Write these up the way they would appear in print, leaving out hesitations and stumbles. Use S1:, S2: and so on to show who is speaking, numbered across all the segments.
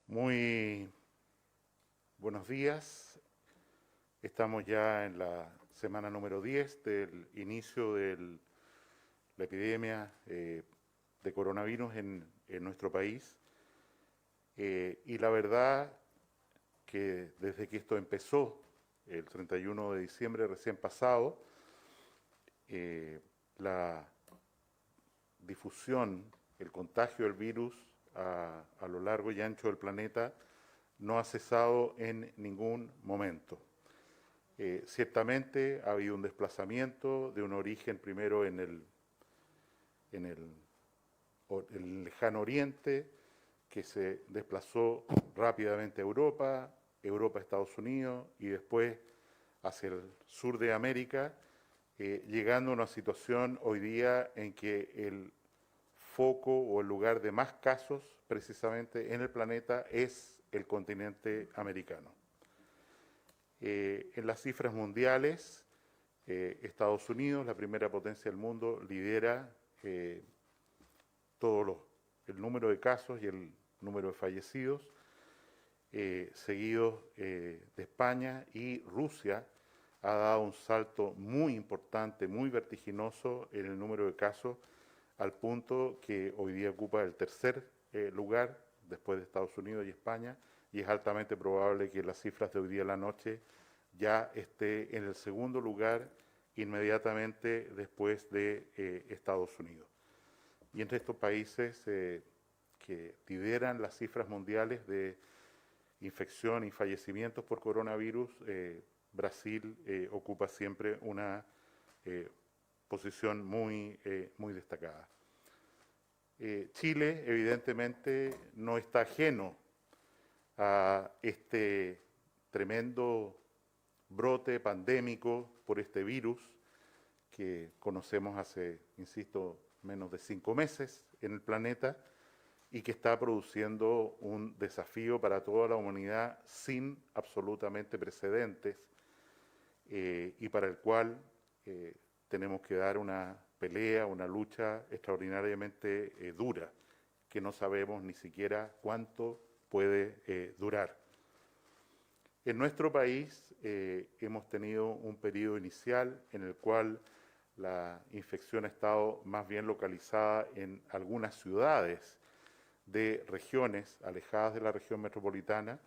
S1: Muy buenos días. Estamos ya en la semana número 10 del inicio de la epidemia de coronavirus en nuestro país. Y la verdad que desde que esto empezó, el 31 de diciembre recién pasado, la difusión, el contagio del virus a lo largo y ancho del planeta no ha cesado en ningún momento. Ciertamente ha habido un desplazamiento de un origen primero en el lejano oriente, que se desplazó rápidamente a Europa, Europa a Estados Unidos y después hacia el sur de América, llegando a una situación hoy día en que el foco o el lugar de más casos precisamente en el planeta es el continente americano. En las cifras mundiales, Estados Unidos, la primera potencia del mundo, lidera todo el número de casos y el número de fallecidos, seguidos de España, y Rusia ha dado un salto muy importante, muy vertiginoso en el número de casos, al punto que hoy día ocupa el tercer lugar después de Estados Unidos y España, y es altamente probable que las cifras de hoy día en la noche ya esté en el segundo lugar inmediatamente después de Estados Unidos. Y entre estos países que lideran las cifras mundiales de infección y fallecimientos por coronavirus, Brasil ocupa siempre una posición muy destacada. Chile, evidentemente, no está ajeno a este tremendo brote pandémico por este virus que conocemos hace, insisto, menos de 5 meses en el planeta y que está produciendo un desafío para toda la humanidad sin absolutamente precedentes, y para el cual tenemos que dar una pelea, una lucha extraordinariamente dura, que no sabemos ni siquiera cuánto puede durar. En nuestro país hemos tenido un periodo inicial en el cual la infección ha estado más bien localizada en algunas ciudades de regiones alejadas de la región metropolitana,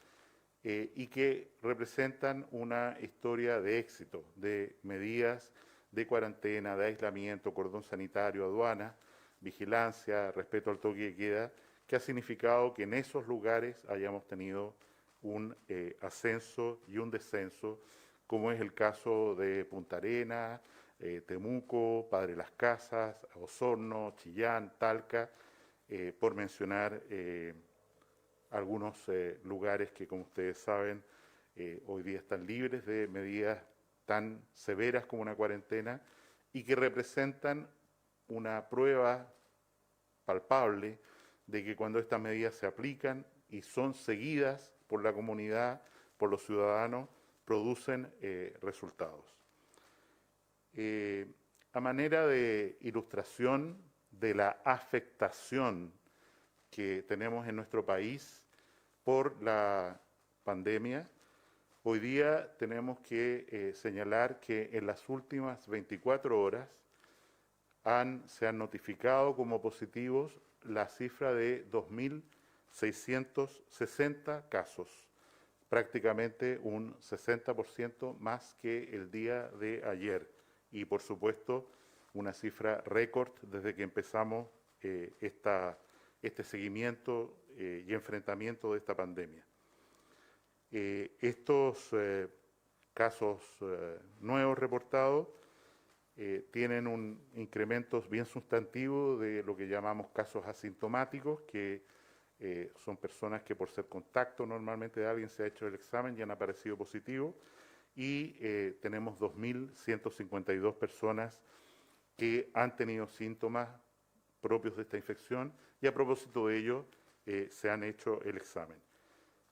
S1: y que representan una historia de éxito, de medidas de cuarentena, de aislamiento, cordón sanitario, aduana, vigilancia, respeto al toque de queda, que ha significado que en esos lugares hayamos tenido un ascenso y un descenso, como es el caso de Punta Arenas, Temuco, Padre Las Casas, Osorno, Chillán, Talca, por mencionar algunos lugares que, como ustedes saben, hoy día están libres de medidas tan severas como una cuarentena y que representan una prueba palpable de que cuando estas medidas se aplican y son seguidas por la comunidad, por los ciudadanos, producen resultados. A manera de ilustración de la afectación que tenemos en nuestro país por la pandemia, hoy día tenemos que señalar que en las últimas 24 horas se han notificado como positivos la cifra de 2.660 casos, prácticamente un 60% más que el día de ayer, y por supuesto una cifra récord desde que empezamos este seguimiento y enfrentamiento de esta pandemia. Estos casos nuevos reportados tienen un incremento bien sustantivo de lo que llamamos casos asintomáticos, que son personas que por ser contacto normalmente de alguien se ha hecho el examen y han aparecido positivos, y tenemos 2.152 personas que han tenido síntomas propios de esta infección y a propósito de ello se han hecho el examen.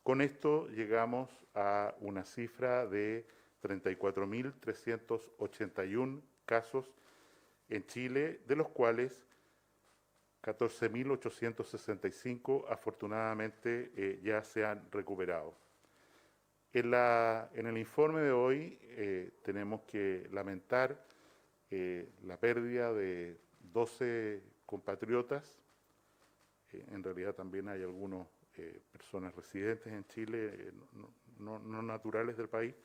S1: Con esto llegamos a una cifra de 34.381 casos en Chile, de los cuales 14.865 afortunadamente ya se han recuperado. En el informe de hoy tenemos que lamentar la pérdida de 12 compatriotas. En realidad también hay algunas personas residentes en Chile, no naturales del país,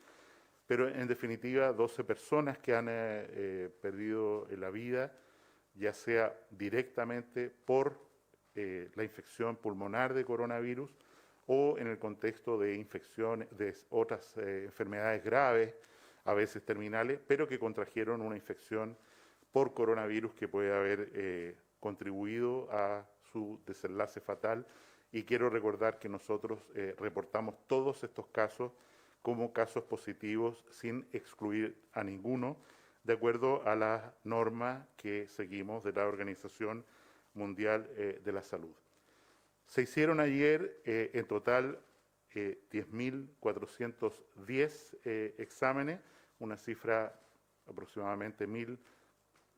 S1: pero en definitiva 12 personas que han perdido la vida, ya sea directamente por la infección pulmonar de coronavirus o en el contexto de infecciones, de otras enfermedades graves, a veces terminales, pero que contrajeron una infección por coronavirus que puede haber contribuido a su desenlace fatal. Y quiero recordar que nosotros reportamos todos estos casos como casos positivos sin excluir a ninguno, de acuerdo a las normas que seguimos de la Organización Mundial de la Salud. Se hicieron ayer en total 10.410 exámenes, una cifra aproximadamente 1.000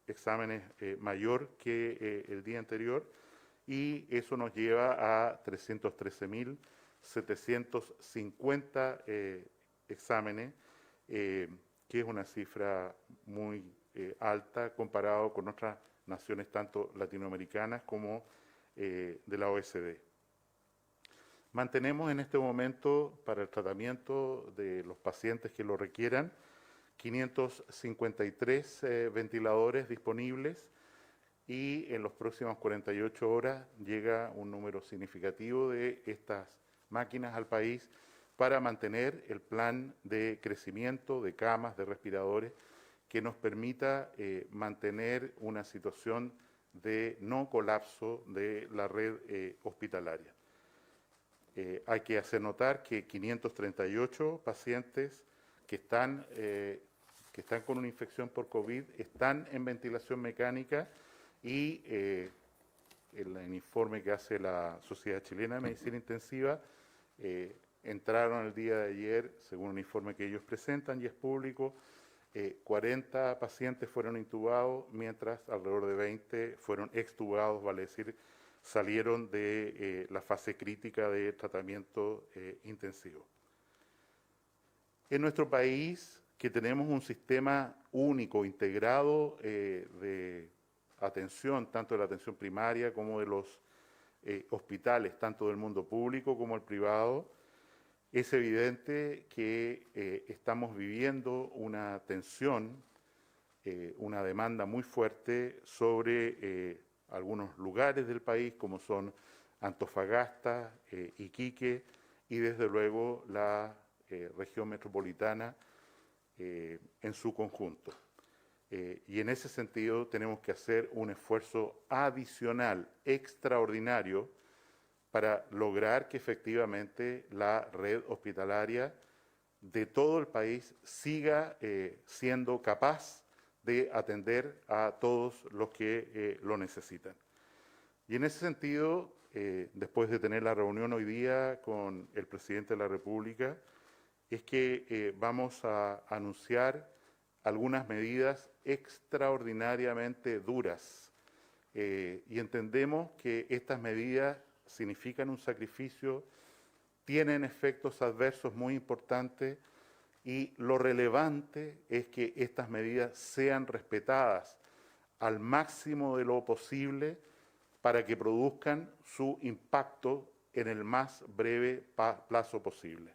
S1: exámenes mayor que el día anterior, y eso nos lleva a 313.750 exámenes, que es una cifra muy alta comparado con otras naciones tanto latinoamericanas como de la OECD. Mantenemos en este momento para el tratamiento de los pacientes que lo requieran 553 ventiladores disponibles, y en las próximas 48 horas llega un número significativo de estas máquinas al país para mantener el plan de crecimiento de camas, de respiradores, que nos permita mantener una situación de no colapso de la red hospitalaria. Hay que hacer notar que 538 pacientes que están con una infección por COVID están en ventilación mecánica, y el informe que hace la Sociedad Chilena de Medicina Intensiva, entraron el día de ayer, según un informe que ellos presentan y es público, 40 pacientes fueron intubados, mientras alrededor de 20 fueron extubados, vale decir, salieron de la fase crítica de tratamiento intensivo. En nuestro país, que tenemos un sistema único, integrado de atención, tanto de la atención primaria como de los hospitales, tanto del mundo público como el privado, es evidente que estamos viviendo una tensión, una demanda muy fuerte sobre algunos lugares del país, como son Antofagasta, Iquique y desde luego la región metropolitana en su conjunto. Y en ese sentido tenemos que hacer un esfuerzo adicional, extraordinario, para lograr que efectivamente la red hospitalaria de todo el país siga siendo capaz de atender a todos los que lo necesitan. Y en ese sentido, después de tener la reunión hoy día con el presidente de la República, es que vamos a anunciar algunas medidas extraordinariamente duras. Y entendemos que estas medidas significan un sacrificio, tienen efectos adversos muy importantes, y lo relevante es que estas medidas sean respetadas al máximo de lo posible para que produzcan su impacto en el más breve plazo posible.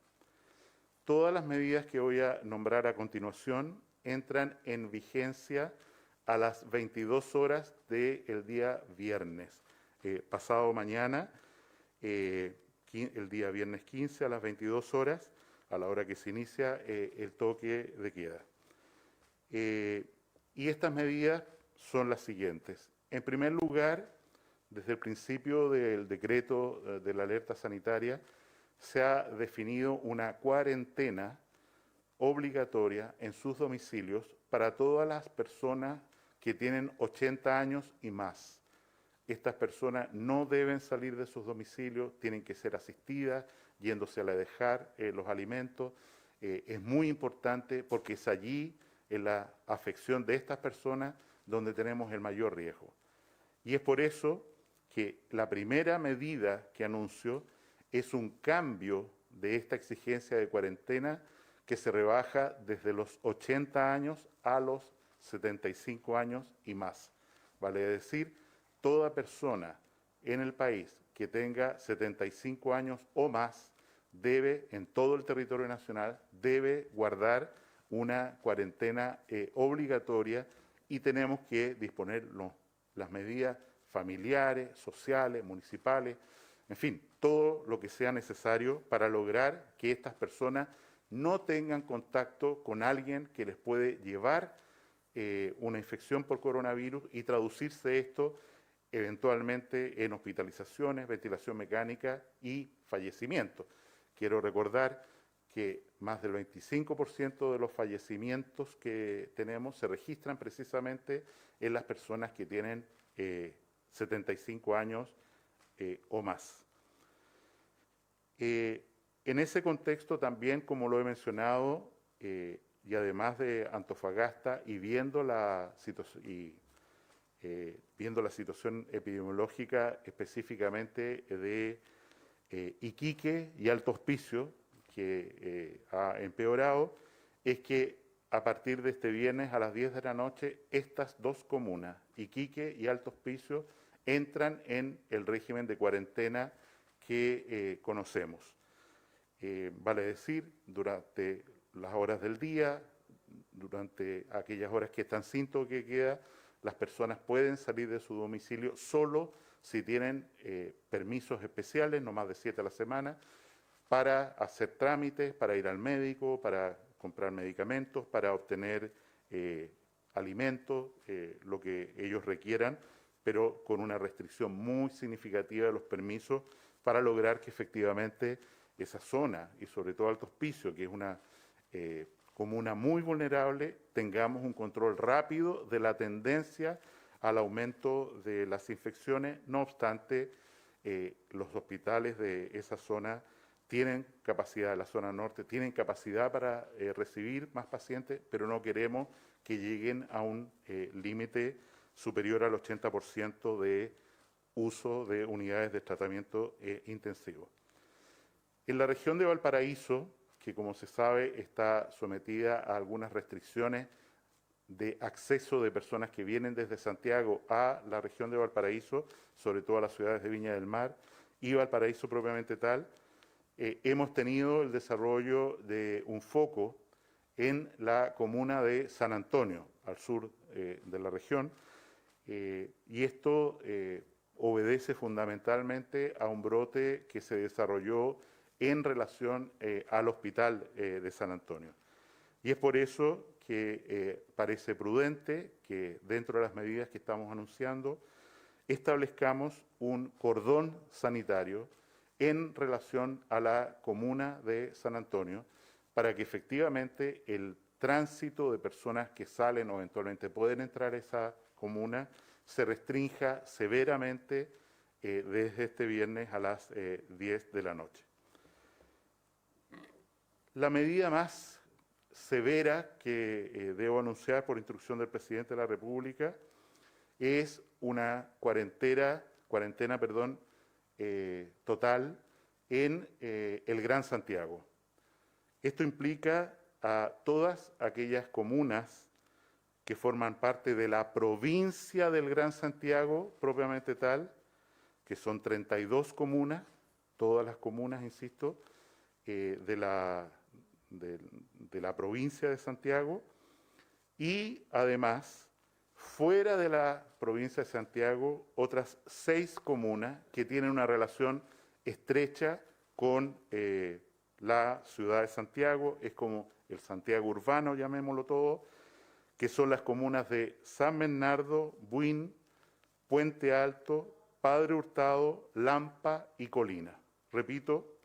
S1: Todas las medidas que voy a nombrar a continuación entran en vigencia a las 22 horas del día viernes. Pasado mañana, el día viernes 15 a las 22 horas, a la hora que se inicia el toque de queda. Y estas medidas son las siguientes. En primer lugar, desde el principio del decreto de la alerta sanitaria, se ha definido una cuarentena obligatoria en sus domicilios para todas las personas que tienen 80 años y más. Estas personas no deben salir de sus domicilios, tienen que ser asistidas, yéndose a dejar los alimentos. Es muy importante porque es allí, en la afección de estas personas, donde tenemos el mayor riesgo. Y es por eso que la primera medida que anunció es un cambio de esta exigencia de cuarentena que se rebaja desde los 80 años a los 75 años y más. Vale decir, toda persona en el país que tenga 75 años o más debe, en todo el territorio nacional, debe guardar una cuarentena obligatoria y tenemos que disponer las medidas familiares, sociales, municipales, en fin, todo lo que sea necesario para lograr que estas personas no tengan contacto con alguien que les puede llevar una infección por coronavirus y traducirse esto eventualmente en hospitalizaciones, ventilación mecánica y fallecimiento. Quiero recordar que más del 25% de los fallecimientos que tenemos se registran precisamente en las personas que tienen 75 años o más. En ese contexto también, como lo he mencionado, y además de Antofagasta y viendo la situación epidemiológica específicamente de Iquique y Alto Hospicio, que ha empeorado, es que a partir de este viernes a las 10 de la noche, estas dos comunas, Iquique y Alto Hospicio, entran en el régimen de cuarentena que conocemos. Vale decir, durante las horas del día, durante aquellas horas que están sin toque de queda, las personas pueden salir de su domicilio solo si tienen permisos especiales, no más de 7 a la semana, para hacer trámites, para ir al médico, para comprar medicamentos, para obtener alimentos, lo que ellos requieran, pero con una restricción muy significativa de los permisos para lograr que efectivamente esa zona, y sobre todo Alto Hospicio, que es una comuna muy vulnerable, tengamos un control rápido de la tendencia al aumento de las infecciones. No obstante, los hospitales de esa zona tienen capacidad, la zona norte, tienen capacidad para recibir más pacientes, pero no queremos que lleguen a un límite superior al 80% de uso de unidades de tratamiento intensivo. En la región de Valparaíso, que como se sabe está sometida a algunas restricciones de acceso de personas que vienen desde Santiago a la región de Valparaíso, sobre todo a las ciudades de Viña del Mar y Valparaíso propiamente tal, hemos tenido el desarrollo de un foco en la comuna de San Antonio, al sur de la región, y esto obedece fundamentalmente a un brote que se desarrolló en relación al hospital de San Antonio. Y es por eso que parece prudente que dentro de las medidas que estamos anunciando establezcamos un cordón sanitario en relación a la comuna de San Antonio para que efectivamente el tránsito de personas que salen o eventualmente pueden entrar a esa comuna se restrinja severamente desde este viernes a las 10 de la noche. La medida más severa que debo anunciar por instrucción del presidente de la República es una cuarentena total en el Gran Santiago. Esto implica a todas aquellas comunas que forman parte de la provincia del Gran Santiago, propiamente tal, que son 32 comunas, todas las comunas, insisto, de la provincia de Santiago, y además, fuera de la provincia de Santiago, otras 6 comunas que tienen una relación estrecha con la ciudad de Santiago, es como el Santiago urbano, llamémoslo todo, que son las comunas de San Bernardo, Buin, Puente Alto, Padre Hurtado, Lampa y Colina. Repito,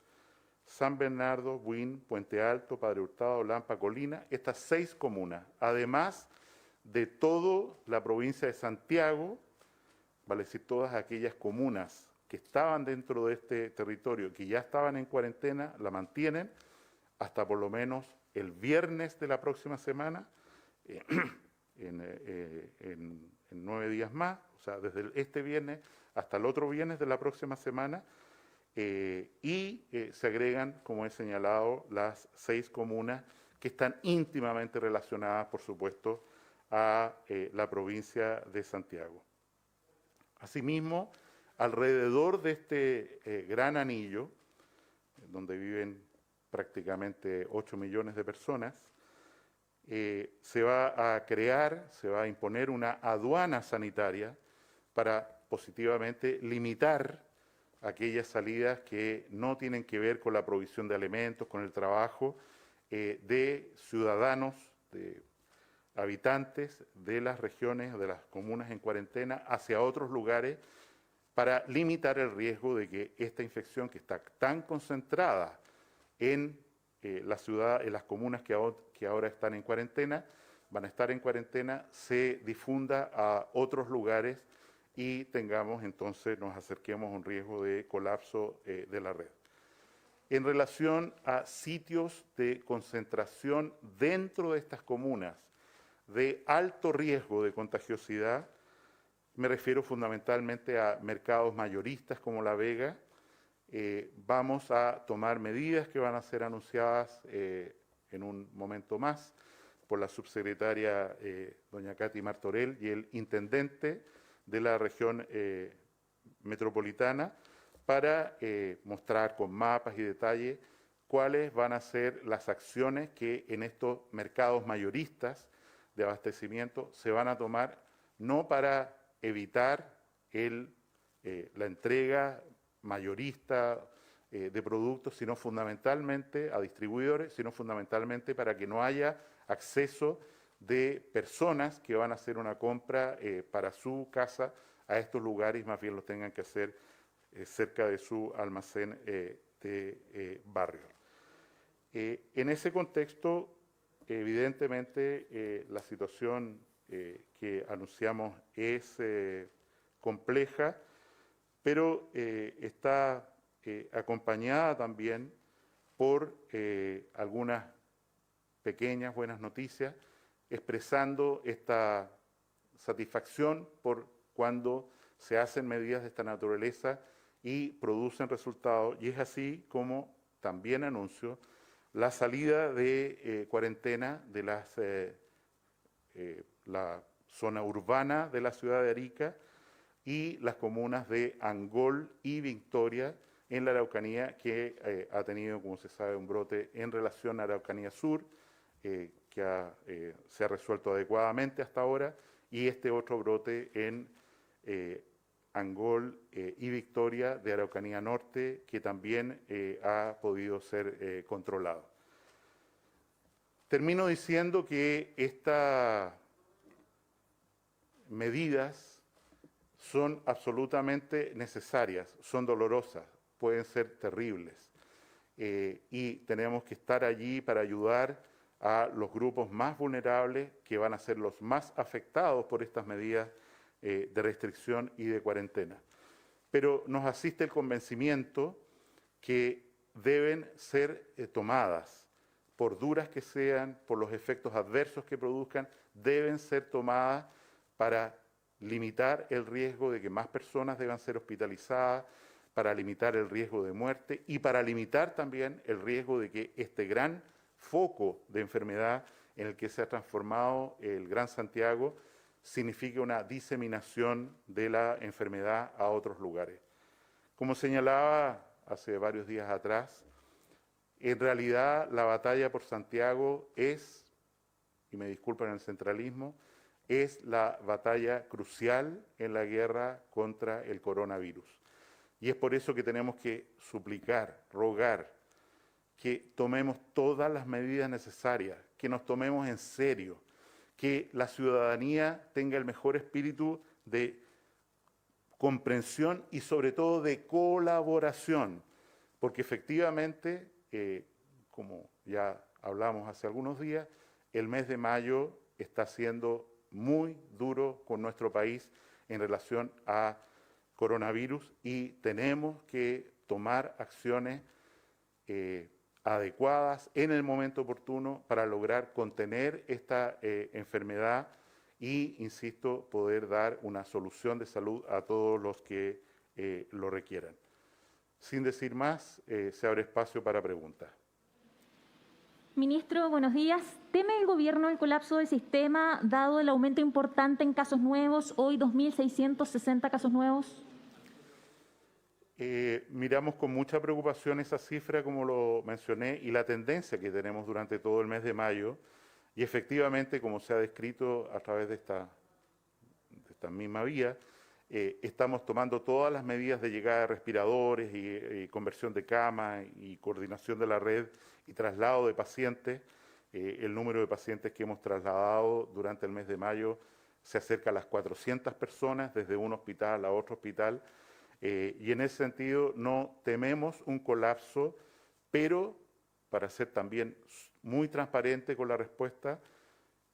S1: San Bernardo, Buin, Puente Alto, Padre Hurtado, Lampa, Colina, estas 6 comunas, además de toda la provincia de Santiago, vale decir, todas aquellas comunas que estaban dentro de este territorio, que ya estaban en cuarentena, la mantienen hasta por lo menos el viernes de la próxima semana, en en 9 días más, o sea, desde este viernes hasta el otro viernes de la próxima semana, y se agregan, como he señalado, las 6 comunas que están íntimamente relacionadas, por supuesto, a la provincia de Santiago. Asimismo, alrededor de este gran anillo, donde viven prácticamente 8 millones de personas, se va a crear, se va a imponer una aduana sanitaria para positivamente limitar aquellas salidas que no tienen que ver con la provisión de alimentos, con el trabajo de ciudadanos, de habitantes de las regiones, de las comunas en cuarentena, hacia otros lugares, para limitar el riesgo de que esta infección, que está tan concentrada en la ciudad, en las comunas que ahora están en cuarentena, van a estar en cuarentena, se difunda a otros lugares y tengamos entonces, nos acerquemos a un riesgo de colapso de la red. En relación a sitios de concentración dentro de estas comunas de alto riesgo de contagiosidad, me refiero fundamentalmente a mercados mayoristas como La Vega. Vamos a tomar medidas que van a ser anunciadas en un momento más por la subsecretaria doña Katy Martorell y el intendente de la región metropolitana para mostrar con mapas y detalles cuáles van a ser las acciones que en estos mercados mayoristas de abastecimiento se van a tomar, no para evitar la entrega mayorista de productos, sino fundamentalmente a distribuidores, sino fundamentalmente para que no haya acceso de personas que van a hacer una compra para su casa a estos lugares, más bien los tengan que hacer cerca de su almacén de barrio. En ese contexto, evidentemente, la situación que anunciamos es compleja, pero está acompañada también por algunas pequeñas buenas noticias, expresando esta satisfacción por cuando se hacen medidas de esta naturaleza y producen resultados, y es así como también anuncio la salida de cuarentena de la zona urbana de la ciudad de Arica y las comunas de Angol y Victoria en la Araucanía, que ha tenido, como se sabe, un brote en relación a Araucanía Sur, que se ha resuelto adecuadamente hasta ahora, y este otro brote en Angol y Victoria de Araucanía Norte, que también ha podido ser controlado. Termino diciendo que estas medidas son absolutamente necesarias, son dolorosas, pueden ser terribles, y tenemos que estar allí para ayudar a los grupos más vulnerables, que van a ser los más afectados por estas medidas de restricción y de cuarentena. Pero nos asiste el convencimiento que deben ser tomadas, por duras que sean, por los efectos adversos que produzcan, deben ser tomadas para limitar el riesgo de que más personas deban ser hospitalizadas, para limitar el riesgo de muerte y para limitar también el riesgo de que este gran foco de enfermedad en el que se ha transformado el Gran Santiago signifique una diseminación de la enfermedad a otros lugares. Como señalaba hace varios días atrás, en realidad la batalla por Santiago es, y me disculpan el centralismo, es la batalla crucial en la guerra contra el coronavirus. Y es por eso que tenemos que suplicar, rogar, que tomemos todas las medidas necesarias, que nos tomemos en serio, que la ciudadanía tenga el mejor espíritu de comprensión y sobre todo de colaboración, porque efectivamente, como ya hablamos hace algunos días, el mes de mayo está siendo muy duro con nuestro país en relación a coronavirus y tenemos que tomar acciones adecuadas en el momento oportuno para lograr contener esta enfermedad y, insisto, poder dar una solución de salud a todos los que lo requieran. Sin decir más, se abre espacio para preguntas.
S2: Ministro, buenos días. ¿Teme el gobierno el colapso del sistema dado el aumento importante en casos nuevos, hoy 2.660 casos nuevos?
S1: Miramos con mucha preocupación esa cifra, como lo mencioné, y la tendencia que tenemos durante todo el mes de mayo. Y efectivamente, como se ha descrito a través de esta misma vía, estamos tomando todas las medidas de llegada de respiradores y conversión de cama y coordinación de la red y traslado de pacientes. El número de pacientes que hemos trasladado durante el mes de mayo se acerca a las 400 personas desde un hospital a otro hospital. Y en ese sentido no tememos un colapso, pero para ser también muy transparente con la respuesta,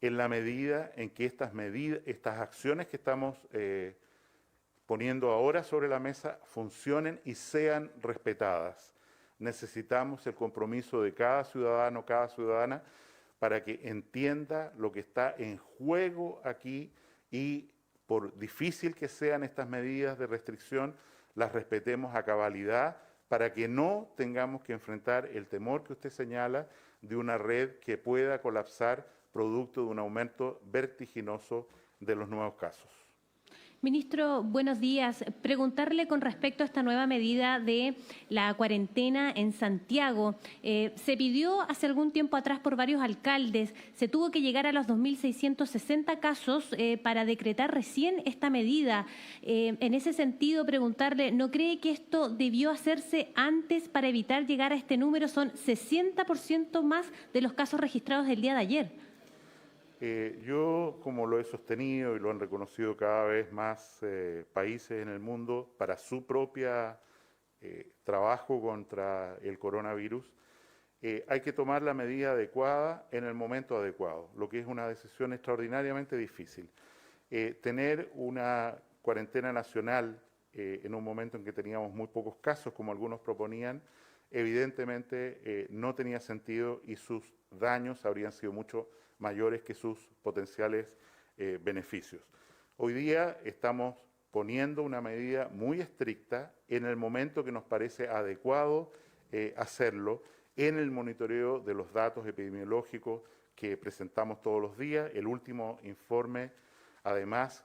S1: en la medida en que estas acciones que estamos poniendo ahora sobre la mesa funcionen y sean respetadas. Necesitamos el compromiso de cada ciudadano, cada ciudadana, para que entienda lo que está en juego aquí y, por difícil que sean estas medidas de restricción, las respetemos a cabalidad para que no tengamos que enfrentar el temor que usted señala de una red que pueda colapsar producto de un aumento vertiginoso de los nuevos casos.
S3: Ministro, buenos días. Preguntarle con respecto a esta nueva medida de la cuarentena en Santiago. Se pidió hace algún tiempo atrás por varios alcaldes, se tuvo que llegar a los 2.660 casos para decretar recién esta medida. En ese sentido, preguntarle, ¿no cree que esto debió hacerse antes para evitar llegar a este número? Son 60% más de los casos registrados el día de ayer.
S1: Yo, como lo he sostenido y lo han reconocido cada vez más países en el mundo para su propio trabajo contra el coronavirus, hay que tomar la medida adecuada en el momento adecuado, lo que es una decisión extraordinariamente difícil. Tener una cuarentena nacional en un momento en que teníamos muy pocos casos, como algunos proponían, evidentemente no tenía sentido y sus daños habrían sido mucho mayores que sus potenciales beneficios. Hoy día estamos poniendo una medida muy estricta en el momento que nos parece adecuado hacerlo, en el monitoreo de los datos epidemiológicos que presentamos todos los días. El último informe, además,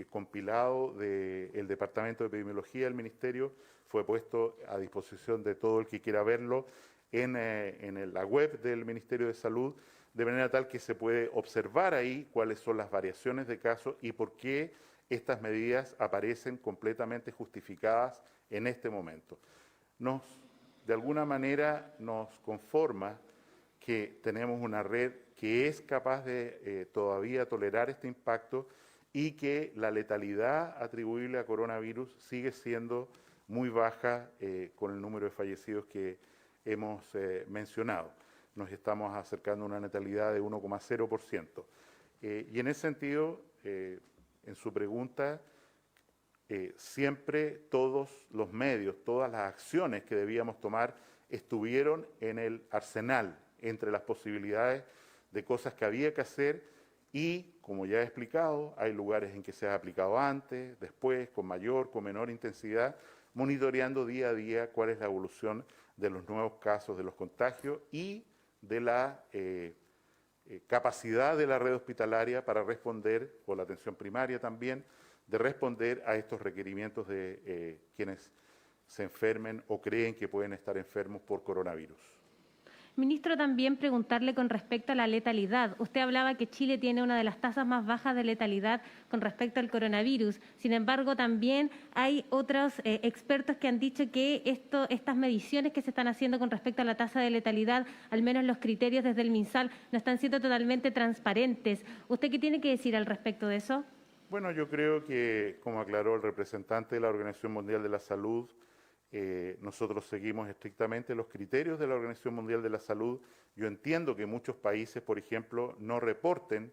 S1: compilado del Departamento de Epidemiología del Ministerio, fue puesto a disposición de todo el que quiera verlo en la web del Ministerio de Salud, de manera tal que se puede observar ahí cuáles son las variaciones de casos y por qué estas medidas aparecen completamente justificadas en este momento. De alguna manera nos conforma que tenemos una red que es capaz de todavía tolerar este impacto y que la letalidad atribuible a coronavirus sigue siendo muy baja con el número de fallecidos que hemos mencionado. Nos estamos acercando a una natalidad de 1,0%. Y en ese sentido, en su pregunta, siempre todos los medios, todas las acciones que debíamos tomar estuvieron en el arsenal, entre las posibilidades de cosas que había que hacer y, como ya he explicado, hay lugares en que se ha aplicado antes, después, con mayor, con menor intensidad, monitoreando día a día cuál es la evolución de los nuevos casos, de los contagios y de la capacidad de la red hospitalaria para responder, o la atención primaria también, de responder a estos requerimientos de quienes se enfermen o creen que pueden estar enfermos por coronavirus.
S3: Ministro, también preguntarle con respecto a la letalidad. Usted hablaba que Chile tiene una de las tasas más bajas de letalidad con respecto al coronavirus. Sin embargo, también hay otros expertos que han dicho que estas mediciones que se están haciendo con respecto a la tasa de letalidad, al menos los criterios desde el MinSal, no están siendo totalmente transparentes. ¿Usted qué tiene que decir al respecto de eso?
S1: Bueno, yo creo que, como aclaró el representante de la Organización Mundial de la Salud, nosotros seguimos estrictamente los criterios de la Organización Mundial de la Salud. Yo entiendo que muchos países, por ejemplo, no reporten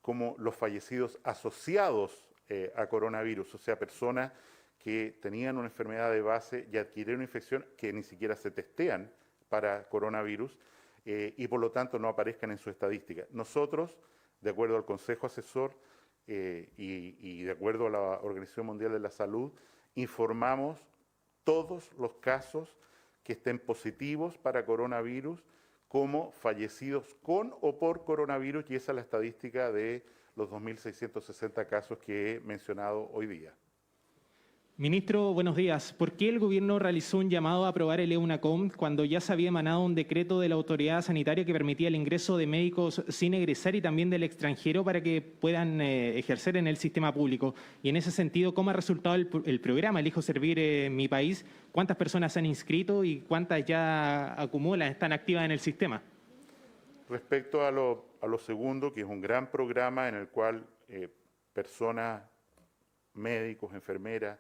S1: como los fallecidos asociados a coronavirus, o sea, personas que tenían una enfermedad de base y adquirieron una infección que ni siquiera se testean para coronavirus y por lo tanto no aparezcan en su estadística. Nosotros, de acuerdo al Consejo Asesor, y de acuerdo a la Organización Mundial de la Salud, informamos todos los casos que estén positivos para coronavirus como fallecidos con o por coronavirus, y esa es la estadística de los 2.660 casos que he mencionado hoy día.
S4: Ministro, buenos días. ¿Por qué el gobierno realizó un llamado a aprobar el EUNACOM cuando ya se había emanado un decreto de la autoridad sanitaria que permitía el ingreso de médicos sin egresar y también del extranjero para que puedan ejercer en el sistema público? Y en ese sentido, ¿cómo ha resultado el programa Elijo Servir Mi País? ¿Cuántas personas se han inscrito y cuántas ya acumulan, están activas en el sistema?
S1: Respecto a lo segundo, que es un gran programa en el cual personas, médicos, enfermeras,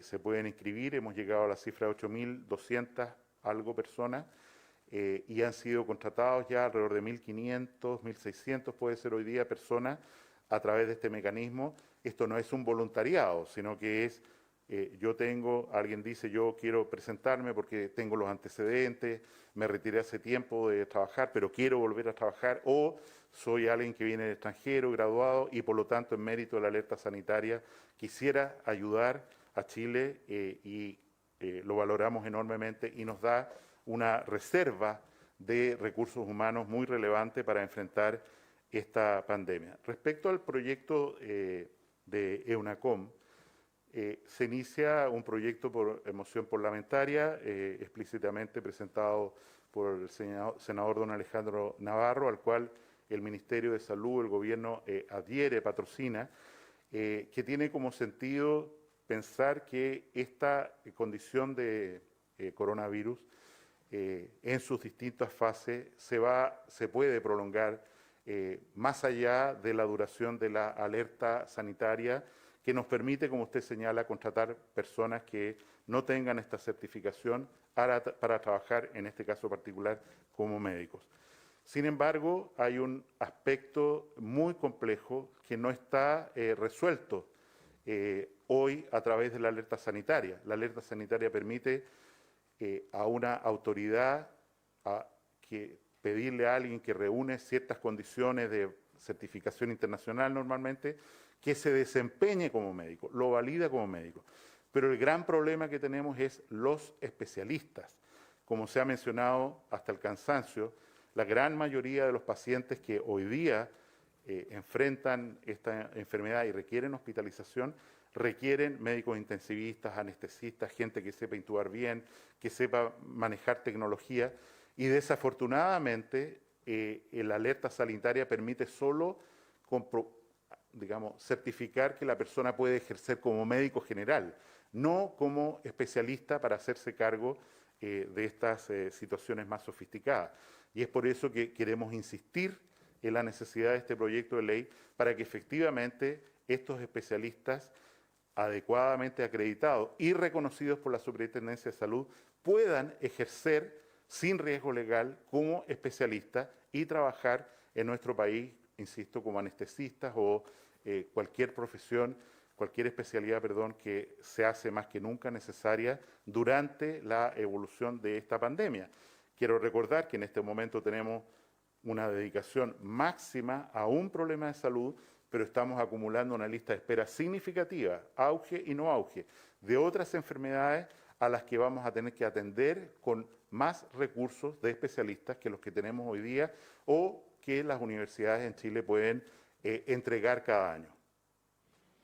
S1: se pueden inscribir. Hemos llegado a la cifra de 8.200 algo personas y han sido contratados ya alrededor de 1.500, 1.600 puede ser hoy día personas a través de este mecanismo. Esto no es un voluntariado, sino que es, alguien dice yo quiero presentarme porque tengo los antecedentes, me retiré hace tiempo de trabajar, pero quiero volver a trabajar, o soy alguien que viene del extranjero, graduado, y por lo tanto en mérito de la alerta sanitaria quisiera ayudar a Chile y lo valoramos enormemente y nos da una reserva de recursos humanos muy relevante para enfrentar esta pandemia. Respecto al proyecto de EUNACOM, se inicia un proyecto por moción parlamentaria explícitamente presentado por el senador don Alejandro Navarro, al cual el Ministerio de Salud, el Gobierno adhiere, patrocina, que tiene como sentido pensar que esta condición de coronavirus en sus distintas fases se puede prolongar más allá de la duración de la alerta sanitaria, que nos permite, como usted señala, contratar personas que no tengan esta certificación para trabajar, en este caso particular, como médicos. Sin embargo, hay un aspecto muy complejo que no está resuelto hoy a través de la alerta sanitaria. La alerta sanitaria permite a una autoridad pedirle a alguien que reúne ciertas condiciones de certificación internacional normalmente, que se desempeñe como médico, lo valida como médico. Pero el gran problema que tenemos es los especialistas. Como se ha mencionado hasta el cansancio, la gran mayoría de los pacientes que hoy día enfrentan esta enfermedad y requieren hospitalización, requieren médicos intensivistas, anestesistas, gente que sepa intubar bien, que sepa manejar tecnología, y desafortunadamente la alerta sanitaria permite solo certificar que la persona puede ejercer como médico general, no como especialista para hacerse cargo de estas situaciones más sofisticadas. Y es por eso que queremos insistir en la necesidad de este proyecto de ley para que efectivamente estos especialistas adecuadamente acreditados y reconocidos por la Superintendencia de Salud puedan ejercer sin riesgo legal como especialistas y trabajar en nuestro país, insisto, como anestesistas o cualquier profesión, cualquier especialidad, que se hace más que nunca necesaria durante la evolución de esta pandemia. Quiero recordar que en este momento tenemos una dedicación máxima a un problema de salud, pero estamos acumulando una lista de espera significativa, auge y no auge, de otras enfermedades a las que vamos a tener que atender con más recursos de especialistas que los que tenemos hoy día o que las universidades en Chile pueden entregar cada año.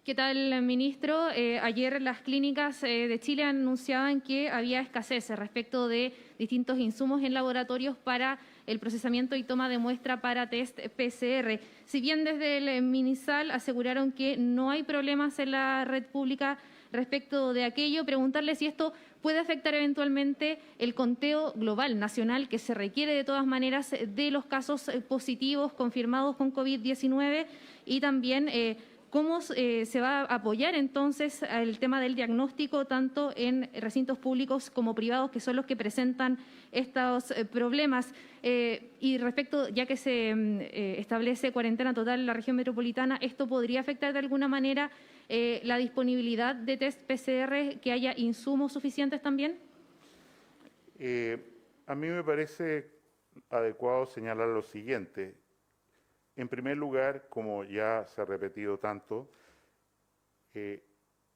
S5: ¿Qué tal, ministro? Ayer las clínicas de Chile anunciaban que había escasez respecto de distintos insumos en laboratorios para el procesamiento y toma de muestra para test PCR. Si bien desde el MinSal aseguraron que no hay problemas en la red pública respecto de aquello, preguntarle si esto puede afectar eventualmente el conteo global, nacional, que se requiere de todas maneras de los casos positivos confirmados con COVID-19 y también ¿cómo se va a apoyar entonces el tema del diagnóstico tanto en recintos públicos como privados, que son los que presentan estos problemas? Y respecto, ya que se establece cuarentena total en la región metropolitana, ¿esto podría afectar de alguna manera la disponibilidad de test PCR, que haya insumos suficientes también?
S1: A mí me parece adecuado señalar lo siguiente. En primer lugar, como ya se ha repetido tanto,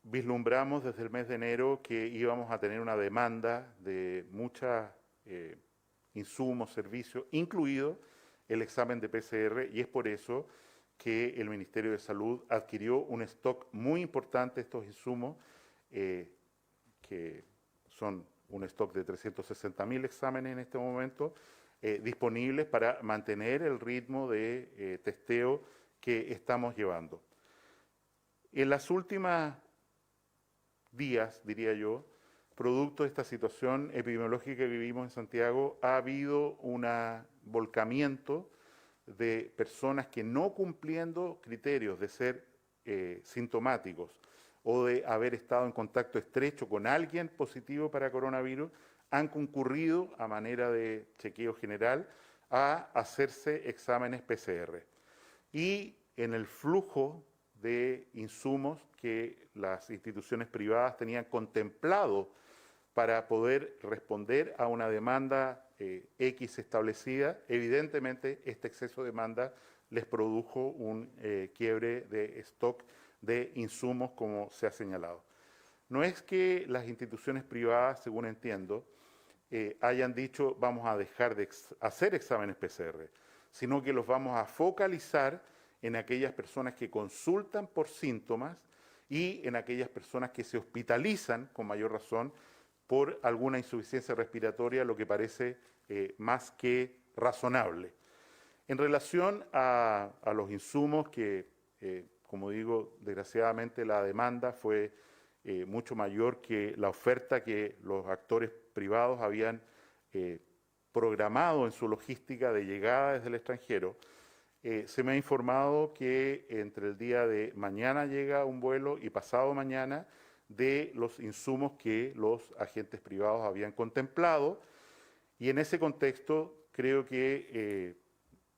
S1: vislumbramos desde el mes de enero que íbamos a tener una demanda de muchos insumos, servicios, incluido el examen de PCR, y es por eso que el Ministerio de Salud adquirió un stock muy importante de estos insumos, que son un stock de 360.000 exámenes en este momento, disponibles para mantener el ritmo de testeo que estamos llevando. En las últimas días, diría yo, producto de esta situación epidemiológica que vivimos en Santiago, ha habido un volcamiento de personas que, no cumpliendo criterios de ser sintomáticos o de haber estado en contacto estrecho con alguien positivo para coronavirus, han concurrido a manera de chequeo general a hacerse exámenes PCR. Y en el flujo de insumos que las instituciones privadas tenían contemplado para poder responder a una demanda X establecida, evidentemente este exceso de demanda les produjo un quiebre de stock de insumos, como se ha señalado. No es que las instituciones privadas, según entiendo, hayan dicho vamos a dejar de hacer exámenes PCR, sino que los vamos a focalizar en aquellas personas que consultan por síntomas y en aquellas personas que se hospitalizan con mayor razón por alguna insuficiencia respiratoria, lo que parece más que razonable. En relación a los insumos que, como digo, desgraciadamente la demanda fue mucho mayor que la oferta que los actores privados habían programado en su logística de llegada desde el extranjero. Se me ha informado que entre el día de mañana llega un vuelo y pasado mañana de los insumos que los agentes privados habían contemplado, y en ese contexto creo que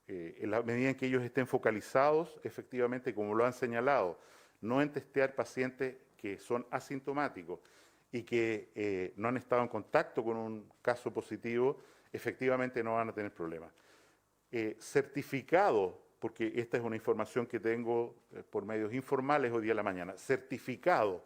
S1: en la medida en que ellos estén focalizados, efectivamente, como lo han señalado, no en testear pacientes que son asintomáticos y que no han estado en contacto con un caso positivo, efectivamente no van a tener problemas. Certificado, porque esta es una información que tengo por medios informales hoy día a la mañana, certificado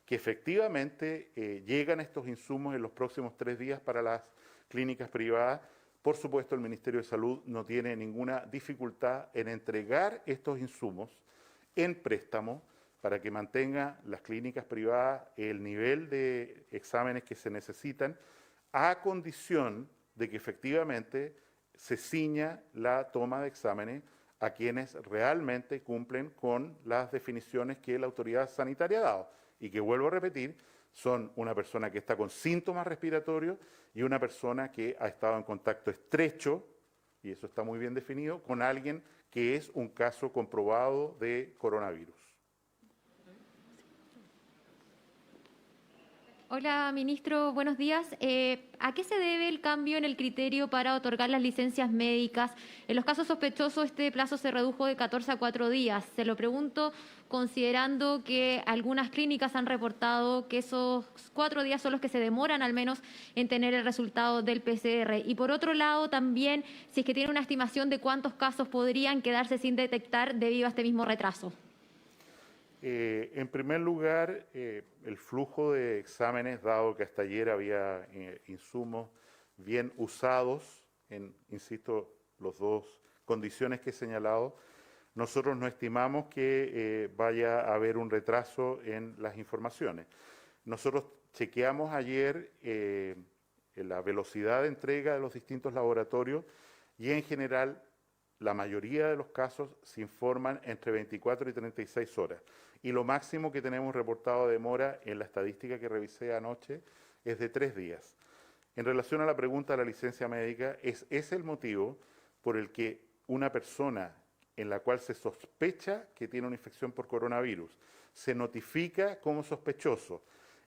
S1: que efectivamente llegan estos insumos en los próximos 3 días para las clínicas privadas. Por supuesto, el Ministerio de Salud no tiene ninguna dificultad en entregar estos insumos en préstamo para que mantengan las clínicas privadas el nivel de exámenes que se necesitan, a condición de que efectivamente se ciña la toma de exámenes a quienes realmente cumplen con las definiciones que la autoridad sanitaria ha dado, y que, vuelvo a repetir, son una persona que está con síntomas respiratorios y una persona que ha estado en contacto estrecho, y eso está muy bien definido, con alguien que es un caso comprobado de coronavirus.
S6: Hola, ministro, buenos días. ¿A qué se debe el cambio en el criterio para otorgar las licencias médicas? En los casos sospechosos este plazo se redujo de 14 a 4 días. Se lo pregunto considerando que algunas clínicas han reportado que esos 4 días son los que se demoran al menos en tener el resultado del PCR. Y por otro lado también, si es que tiene una estimación de cuántos casos podrían quedarse sin detectar debido a este mismo retraso.
S1: En primer lugar, el flujo de exámenes, dado que hasta ayer había insumos bien usados, insisto, las dos condiciones que he señalado, nosotros no estimamos que vaya a haber un retraso en las informaciones. Nosotros chequeamos ayer la velocidad de entrega de los distintos laboratorios y en general la mayoría de los casos se informan entre 24 y 36 horas. Y lo máximo que tenemos reportado de demora en la estadística que revisé anoche es de 3 días. En relación a la pregunta de la licencia médica, es el motivo por el que una persona en la cual se sospecha que tiene una infección por coronavirus se notifica como sospechoso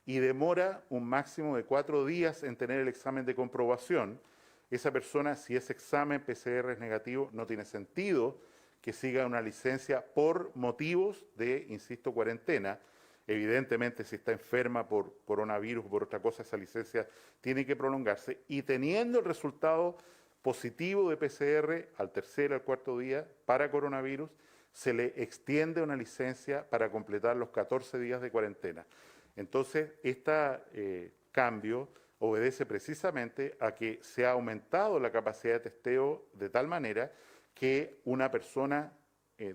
S1: y demora un máximo de 4 días en tener el examen de comprobación. Esa persona, si ese examen PCR es negativo, no tiene sentido que siga una licencia por motivos de, insisto, cuarentena. Evidentemente, si está enferma por coronavirus o por otra cosa, esa licencia tiene que prolongarse. Y teniendo el resultado positivo de PCR al tercer, al cuarto día para coronavirus, se le extiende una licencia para completar los 14 días de cuarentena. Entonces, este cambio obedece precisamente a que se ha aumentado la capacidad de testeo de tal manera que una persona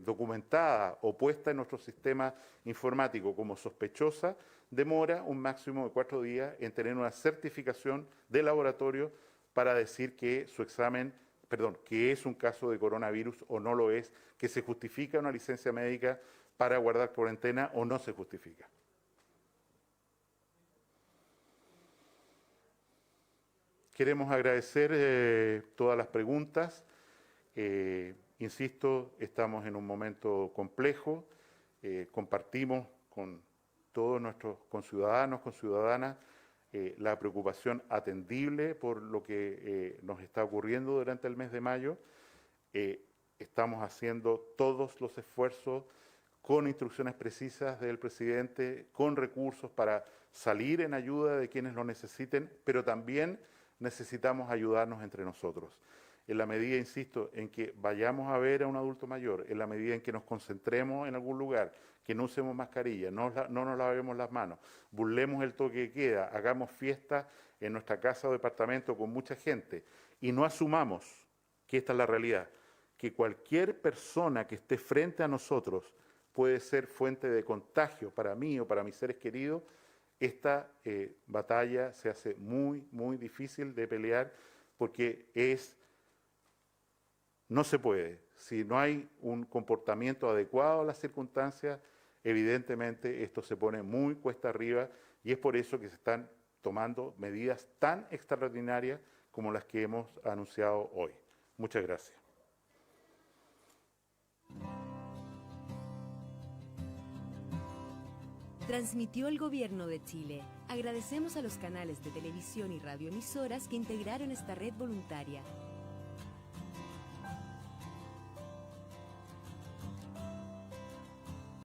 S1: documentada o puesta en nuestro sistema informático como sospechosa demora un máximo de 4 días en tener una certificación de laboratorio para decir que su examen, que es un caso de coronavirus o no lo es, que se justifica una licencia médica para guardar cuarentena o no se justifica. Queremos agradecer todas las preguntas. Insisto, estamos en un momento complejo. Compartimos con todos nuestros conciudadanos, conciudadanas, la preocupación atendible por lo que nos está ocurriendo durante el mes de mayo. Estamos haciendo todos los esfuerzos con instrucciones precisas del presidente, con recursos para salir en ayuda de quienes lo necesiten, pero también necesitamos ayudarnos entre nosotros. En la medida, insisto, en que vayamos a ver a un adulto mayor, en la medida en que nos concentremos en algún lugar, que no usemos mascarilla, no nos lavemos las manos, burlemos el toque de queda, hagamos fiestas en nuestra casa o departamento con mucha gente y no asumamos que esta es la realidad, que cualquier persona que esté frente a nosotros puede ser fuente de contagio para mí o para mis seres queridos, esta batalla se hace muy, muy difícil de pelear porque no se puede. Si no hay un comportamiento adecuado a las circunstancias, evidentemente esto se pone muy cuesta arriba y es por eso que se están tomando medidas tan extraordinarias como las que hemos anunciado hoy. Muchas gracias.
S7: Transmitió el Gobierno de Chile. Agradecemos a los canales de televisión y radioemisoras que integraron esta red voluntaria.